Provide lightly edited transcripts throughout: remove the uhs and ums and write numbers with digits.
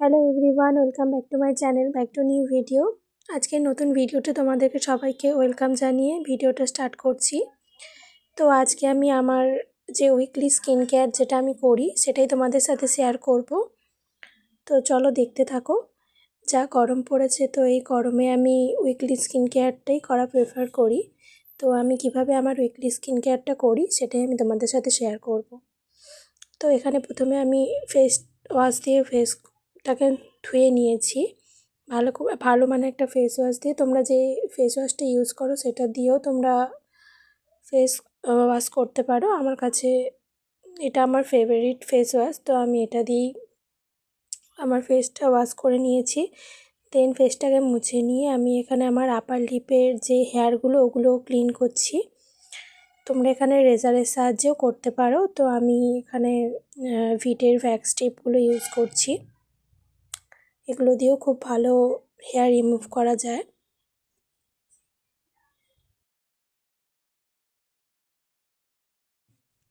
Hello everyone, welcome back to my channel, back to new video. আজকের নতুন ভিডিওতে তোমাদেরকে সবাইকে ওয়েলকাম জানিয়ে ভিডিওটা স্টার্ট করছি। তো আজকে আমি আমার যে উইকলি স্কিন কেয়ার যেটা আমি করি সেটাই তোমাদের সাথে শেয়ার করব। তো চলো দেখতে থাকো। যা গরম পড়েছে, তো এই গরমে আমি উইকলি স্কিন কেয়ারটাই করা প্রেফার করি। তো আমি কিভাবে আমার উইকলি স্কিন কেয়ারটা করি সেটাই আমি তোমাদের সাথে শেয়ার করব। তো এখানে প্রথমে আমি ফেস ওয়াশ দিয়ে ফেসটাকে ধুয়ে নিয়েছি। ভালো মানে একটা ফেস ওয়াশ দিয়ে, তোমরা যে ফেস ওয়াশটা ইউজ করো সেটা দিয়েও তোমরা ফেস ওয়াশ করতে পারো। আমার কাছে এটা আমার ফেভারিট ফেস ওয়াশ, তো আমি এটা দিয়েই আমার ফেসটা ওয়াশ করে নিয়েছি। দেন ফেসটাকে মুছে নিয়ে আমি এখানে আমার আপার লিপের যে হেয়ারগুলো ওগুলো ক্লিন করছি। তোমরা এখানে রেজারের সাহায্যেও করতে পারো। তো আমি এখানে ভিটের ভ্যাক্স টিপগুলো ইউজ করছি। এগুলো দিয়েও খুব ভালো হেয়ার রিমুভ করা যায়।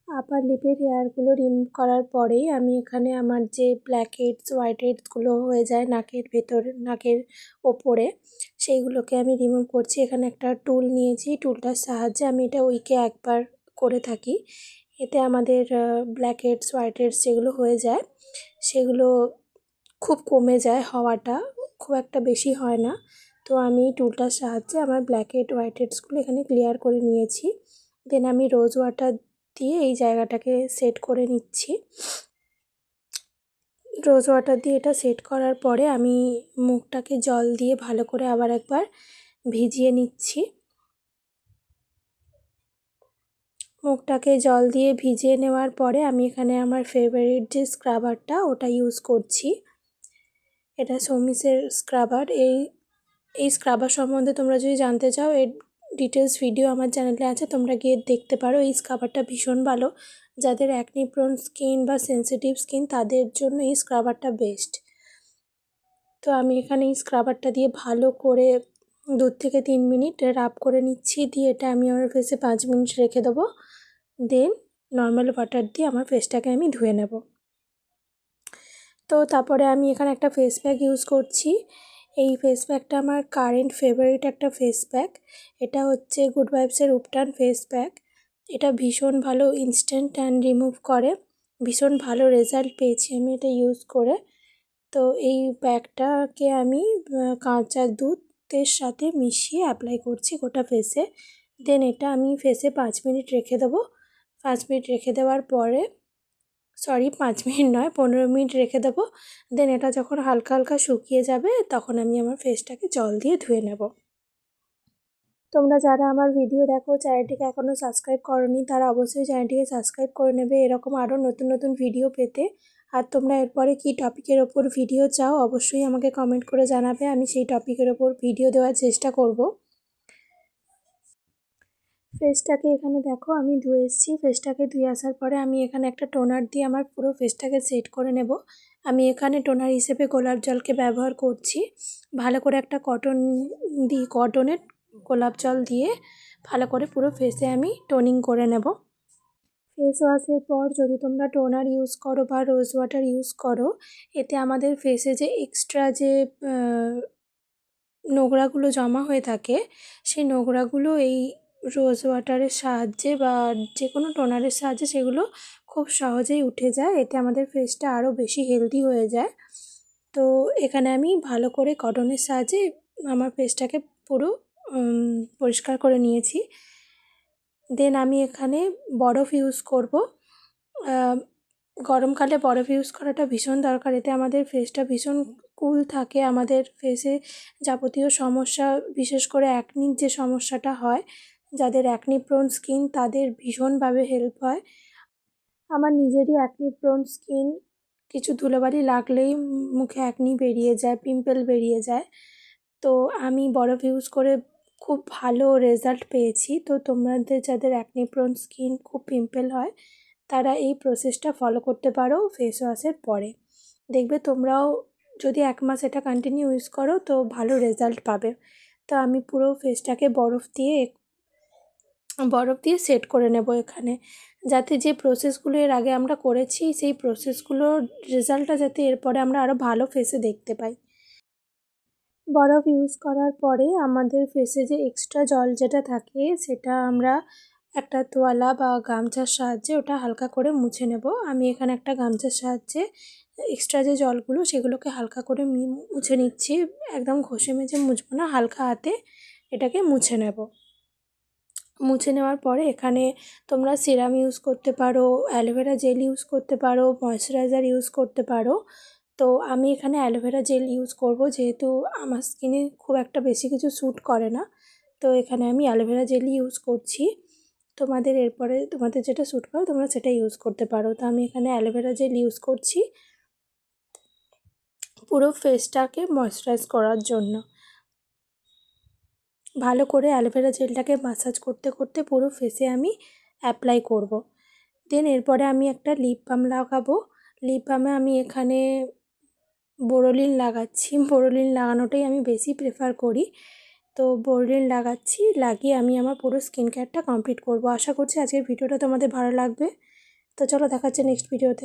আপার লিপের হেয়ারগুলো রিমুভ করার পরেই আমি এখানে আমার যে ব্ল্যাক হেডস হোয়াইট হেডসগুলো হয়ে যায় নাকের ভেতরে, নাকের ওপরে, সেইগুলোকে আমি রিমুভ করছি। এখানে একটা টুল নিয়েছি, টুলটার সাহায্যে আমি এটা উইকে একবার করে থাকি। এতে আমাদের ব্ল্যাক হেডস হোয়াইট হেডস যেগুলো হয়ে যায় সেগুলো খুব কমে যায়, হওয়াটা খুব একটা বেশি হয় না। তো আমি টুলটার সাহায্যে আমার ব্ল্যাক হেড হোয়াইট হেডসগুলো এখানে ক্লিয়ার করে নিয়েছি। দেন আমি রোজ ওয়াটার দিয়ে এই জায়গাটাকে সেট করে নিচ্ছি। রোজ ওয়াটার দিয়ে এটা সেট করার পরে আমি মুখটাকে জল দিয়ে ভালো করে আবার একবার ভিজিয়ে নিচ্ছি। মুখটাকে জল দিয়ে ভিজিয়ে নেওয়ার পরে আমি এখানে আমার ফেভারিট যে স্ক্রাবারটা ওটা ইউজ করছি। এটা সমিসের স্ক্রাবার। এই স্ক্রাবার সম্বন্ধে তোমরা যদি জানতে চাও, এর ডিটেলস ভিডিও আমার চ্যানেলে আছে, তোমরা গিয়ে দেখতে পারো। এই স্ক্রাবারটা ভীষণ ভালো, যাদের অ্যাকনি প্রোন স্কিন বা সেনসিটিভ স্কিন তাদের জন্য এই স্ক্রাবারটা বেস্ট। তো আমি এখানে এই স্ক্রাবারটা দিয়ে ভালো করে 2 থেকে 3 মিনিট রাব করে নিচ্ছি। দিয়ে এটা আমি আমার ফেসে 5 মিনিট রেখে দেবো। দেন নর্মাল ওয়াটার দিয়ে আমার ফেসটাকে আমি ধুয়ে নেব। তো তারপরে আমি এখানে একটা ফেস প্যাক ইউজ করছি। এই ফেস প্যাকটা আমার কারেন্ট ফেভারিট একটা ফেস প্যাক। এটা হচ্ছে গুড ভাইবসের উপটান ফেস প্যাক। এটা ভীষণ ভালো ইনস্ট্যান্ট ট্যান রিমুভ করে। ভীষণ ভালো রেজাল্ট পেয়েছি আমি এটা ইউজ করে। তো এই প্যাকটাকে আমি কাঁচা দুধের সাথে মিশিয়ে অ্যাপ্লাই করছি গোটা ফেসে। দেন এটা আমি ফেসে 5 মিনিট রেখে দেবো। 5 মিনিট রেখে দেওয়ার পরে, 5 মিনিট নয়, 15 মিনিট রেখে দেবো। দেন এটা যখন হালকা হালকা শুকিয়ে যাবে তখন আমি আমার ফেসটাকে জল দিয়ে ধুয়ে নেব। তোমরা যারা আমার ভিডিও দেখো, চ্যানেলটিকে এখনও সাবস্ক্রাইব করোনি, তারা অবশ্যই চ্যানেলটিকে সাবস্ক্রাইব করে নেবে এরকম আরও নতুন নতুন ভিডিও পেতে। আর তোমরা এরপরে কী টপিকের ওপর ভিডিও চাও অবশ্যই আমাকে কমেন্ট করে জানাবে, আমি সেই টপিকের ওপর ভিডিও দেওয়ার চেষ্টা করব। ফেসটাকে এখানে দেখো আমি ধুয়ে এসেছি। ফেসটাকে ধুয়ে আসার পরে আমি এখানে একটা টোনার দিয়ে আমার পুরো ফেসটাকে সেট করে নেব। আমি এখানে টোনার হিসেবে গোলাপ জলকে ব্যবহার করছি। ভালো করে একটা কটনের গোলাপ জল দিয়ে ভালো করে পুরো ফেসে আমি টোনিং করে নেব। ফেস ওয়াশের পর যদি তোমরা টোনার ইউজ করো বা রোজ ওয়াটার ইউজ করো, এতে আমাদের ফেসে যে এক্সট্রা যে নোংরাগুলো জমা হয়ে থাকে সেই নোংরাগুলো এই রোজ ওয়াটারের সাহায্যে বা যে কোনো টোনারের সাহায্যে সেগুলো খুব সহজেই উঠে যায়। এতে আমাদের ফেসটা আরও বেশি হেলদি হয়ে যায়। তো এখানে আমি ভালো করে কটনের সাহায্যে আমার ফেসটাকে পুরো পরিষ্কার করে নিয়েছি। দেন আমি এখানে বরফ ইউজ করব। গরমকালে বরফ ইউজ করাটা ভীষণ দরকার। এতে আমাদের ফেসটা ভীষণ কুল থাকে। আমাদের ফেসে যাবতীয় সমস্যা, বিশেষ করে অ্যাকনির যে সমস্যাটা হয়, যাদের অ্যাকনি প্রোন স্কিন তাদের ভীষণভাবে হেল্প হয়। আমার নিজেরই অ্যাকনি প্রোন স্কিন, কিছু ধুলোবালি লাগলেই মুখে অ্যাকনি বেরিয়ে যায়, পিম্পল বেরিয়ে যায়। তো আমি বরফ ইউজ করে খুব ভালো রেজাল্ট পেয়েছি। তো তোমাদের যাদের অ্যাকনি প্রোন স্কিন, খুব পিম্পল হয়, তারা এই প্রসেসটা ফলো করতে পারো ফেস ওয়াশের পরে। দেখবে তোমরাও যদি 1 মাস এটা কন্টিনিউ ইউজ করো তো ভালো রেজাল্ট পাবে। তো আমি পুরো ফেসটাকে বরফ দিয়ে বরফ দিয়ে সেট করে নেব এখানে, যাতে যে প্রসেসগুলো এর আগে আমরা করেছি সেই প্রসেসগুলোর রেজাল্টটা যাতে এরপরে আমরা আরও ভালো ফেসে দেখতে পাই। বরফ ইউজ করার পরে আমাদের ফেসে যে এক্সট্রা জল যেটা থাকে সেটা আমরা একটা তোয়ালা বা গামছার সাহায্যে ওটা হালকা করে মুছে নেব। আমি এখানে একটা গামছার সাহায্যে এক্সট্রা যে জলগুলো সেগুলোকে হালকা করে মুছে নিচ্ছি। একদম ঘষে মেজে মুছবো না, হালকা হাতে এটাকে মুছে নেব। মুছে নেওয়ার পরে এখানে তোমরা সিরাম ইউজ করতে পারো, অ্যালোভেরা জেল ইউজ করতে পারো, ময়েশ্চারাইজার ইউজ করতে পারো। তো আমি এখানে অ্যালোভেরা জেল ইউজ করব, যেহেতু আমার স্কিনে খুব একটা বেশি কিছু স্যুট করে না। তো এখানে আমি অ্যালোভেরা জেলই ইউজ করছি। তোমাদের যেটা স্যুট করে তোমরা সেটা ইউজ করতে পারো। তো আমি এখানে অ্যালোভেরা জেল ইউজ করছি পুরো ফেসটাকে ময়েশ্চারাইজ করার জন্য। ভালো করে অ্যালোভেরা জেলটাকে মাসাজ করতে করতে পুরো ফেসে আমি অ্যাপ্লাই করব। দেন এরপরে আমি একটা লিপ বাম লাগাবো। লিপ বামে আমি এখানে বোরোলিন লাগাচ্ছি। বোরোলিন লাগানোটাই আমি বেশি প্রেফার করি। তো বোরোলিন লাগাচ্ছি, লাগিয়ে আমি আমার পুরো স্কিন কেয়ারটা কমপ্লিট করব। আশা করছি আজকের ভিডিওটা তোমাদের ভালো লাগবে। তো চলো, দেখা হচ্ছে নেক্সট ভিডিওতে।